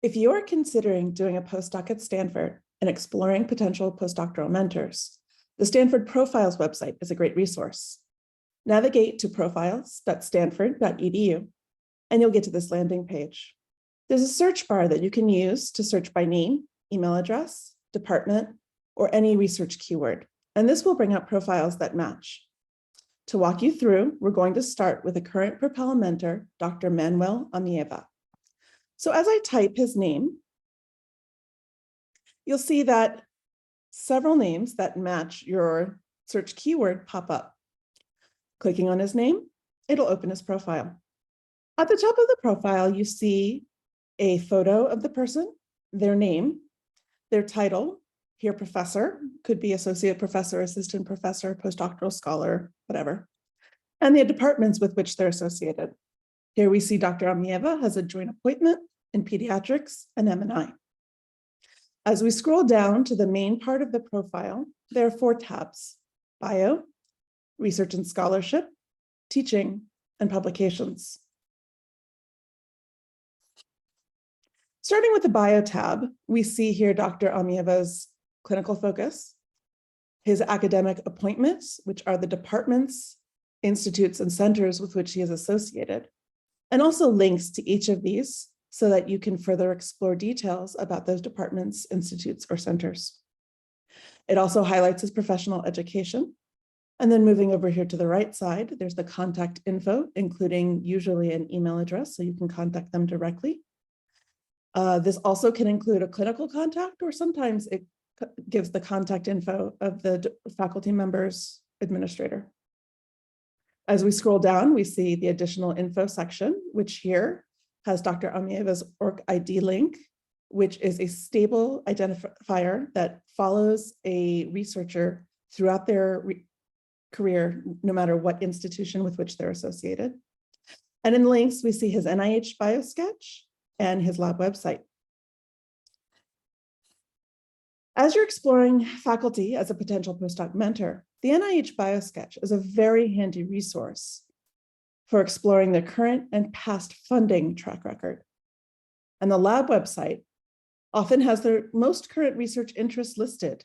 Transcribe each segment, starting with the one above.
If you are considering doing a postdoc at Stanford and exploring potential postdoctoral mentors, the Stanford Profiles website is a great resource. Navigate to profiles.stanford.edu, and you'll get to this landing page. There's a search bar that you can use to search by name, email address, department, or any research keyword, and this will bring up profiles that match. To walk you through, we're going to start with a current Propel mentor, Dr. Manuel Amieva. So as I type his name, you'll see that several names that match your search keyword pop up. Clicking on his name, it'll open his profile. At the top of the profile, you see a photo of the person, their name, their title, here professor, could be associate professor, assistant professor, postdoctoral scholar, whatever, and the departments with which they're associated. Here we see Dr. Amieva has a joint appointment in pediatrics and M&I. As we scroll down to the main part of the profile, there are 4 tabs: bio, research and scholarship, teaching, and publications. Starting with the bio tab, we see here Dr. Amieva's clinical focus, his academic appointments, which are the departments, institutes, and centers with which he is associated, and also links to each of these so that you can further explore details about those departments, institutes, or centers. It also highlights his professional education. And then moving over here to the right side, there's the contact info, including usually an email address, so you can contact them directly. This also can include a clinical contact, or sometimes it gives the contact info of the faculty member's administrator. As we scroll down, we see the additional info section, which here has Dr. Amieva's OrgID link, which is a stable identifier that follows a researcher throughout their career, no matter what institution with which they're associated. And in links, we see his NIH biosketch and his lab website. As you're exploring faculty as a potential postdoc mentor, the NIH biosketch is a very handy resource for exploring the current and past funding track record. And the lab website often has their most current research interests listed,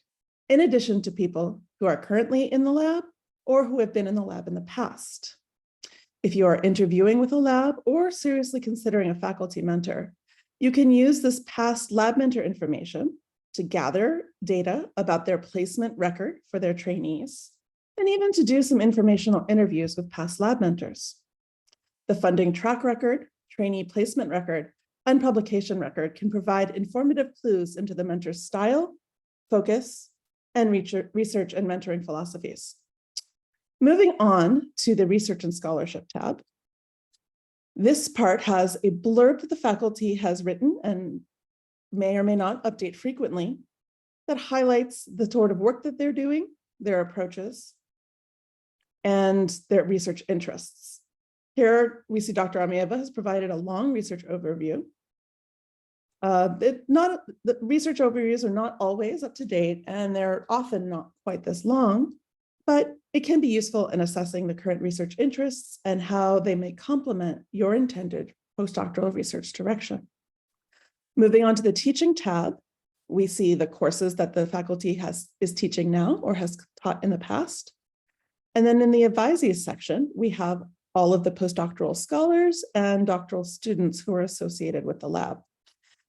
in addition to people who are currently in the lab or who have been in the lab in the past. If you are interviewing with a lab or seriously considering a faculty mentor, you can use this past lab mentor information to gather data about their placement record for their trainees, and even to do some informational interviews with past lab mentors. The funding track record, trainee placement record, and publication record can provide informative clues into the mentor's style, focus, and research and mentoring philosophies. Moving on to the research and scholarship tab. This part has a blurb that the faculty has written and may or may not update frequently that highlights the sort of work that they're doing, their approaches, and their research interests. Here we see Dr. Amieva has provided a long research overview. The research overviews are not always up to date, and they're often not quite this long, but it can be useful in assessing the current research interests and how they may complement your intended postdoctoral research direction. Moving on to the teaching tab, we see the courses that the faculty is teaching now or has taught in the past. And then in the advisees section, we have all of the postdoctoral scholars and doctoral students who are associated with the lab.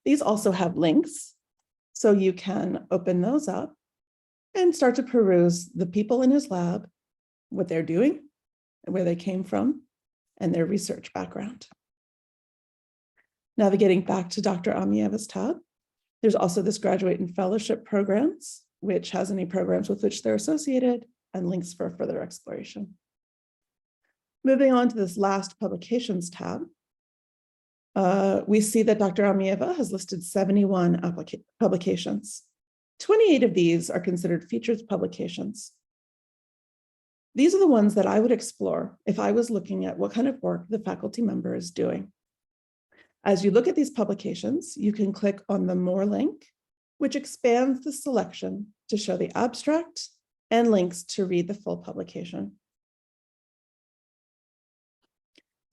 These also have links, so you can open those up and start to peruse the people in his lab, what they're doing, and where they came from, and their research background. Navigating back to Dr. Amieva's tab, there's also this graduate and fellowship programs, which has any programs with which they're associated, and links for further exploration. Moving on to this last publications tab, we see that Dr. Amieva has listed 71 publications. 28 of these are considered featured publications. These are the ones that I would explore if I was looking at what kind of work the faculty member is doing. As you look at these publications, you can click on the More link, which expands the selection to show the abstract and links to read the full publication.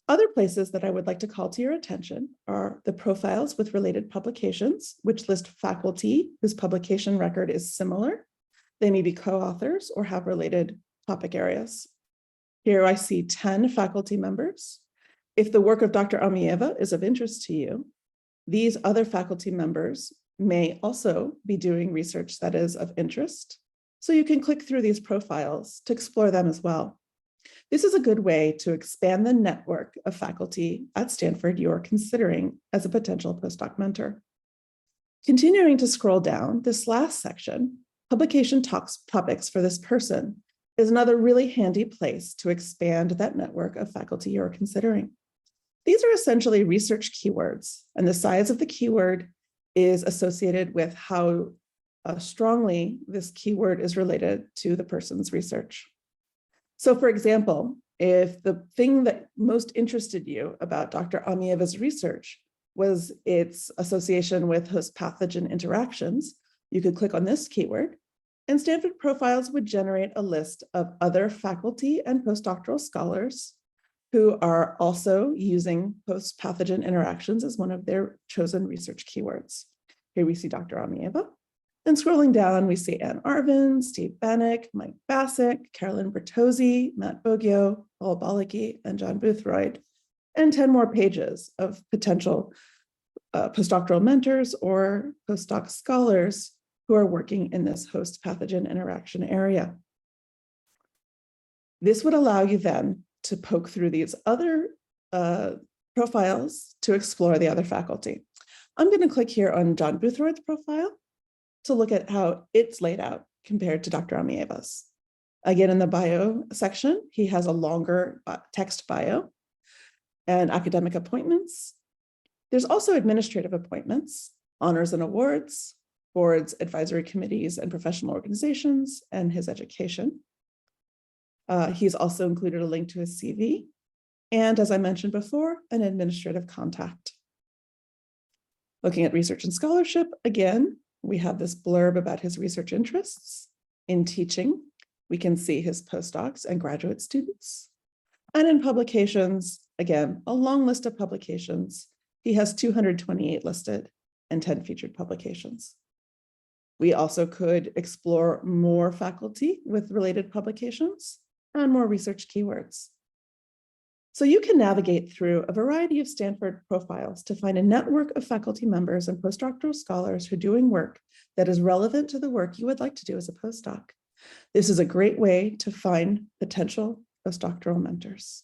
Other places that I would like to call to your attention are the profiles with related publications, which list faculty whose publication record is similar. They may be co-authors or have related topic areas. Here I see 10 faculty members. If the work of Dr. Amieva is of interest to you, these other faculty members may also be doing research that is of interest. So you can click through these profiles to explore them as well. This is a good way to expand the network of faculty at Stanford you're considering as a potential postdoc mentor. Continuing to scroll down, this last section, publication topics for this person, is another really handy place to expand that network of faculty you're considering. These are essentially research keywords, and the size of the keyword is associated with how strongly this keyword is related to the person's research. So for example, if the thing that most interested you about Dr. Amieva's research was its association with host pathogen interactions, you could click on this keyword, and Stanford Profiles would generate a list of other faculty and postdoctoral scholars who are also using host pathogen interactions as one of their chosen research keywords. Here we see Dr. Amieva. And scrolling down, we see Ann Arvin, Steve Bannock, Mike Bassick, Carolyn Bertozzi, Matt Boggio, Paul Balicki, and John Boothroyd, and 10 more pages of potential postdoctoral mentors or postdoc scholars who are working in this host pathogen interaction area. This would allow you then to poke through these other profiles to explore the other faculty. I'm going to click here on John Boothroyd's profile to look at how it's laid out compared to Dr. Amieva's. Again, in the bio section, he has a longer text bio and academic appointments. There's also administrative appointments, honors and awards, boards, advisory committees, and professional organizations, and his education. He's also included a link to his CV, and as I mentioned before, an administrative contact. Looking at research and scholarship, again, we have this blurb about his research interests. In teaching, we can see his postdocs and graduate students. And in publications, again, a long list of publications. He has 228 listed and 10 featured publications. We also could explore more faculty with related publications and more research keywords. So you can navigate through a variety of Stanford profiles to find a network of faculty members and postdoctoral scholars who are doing work that is relevant to the work you would like to do as a postdoc. This is a great way to find potential postdoctoral mentors.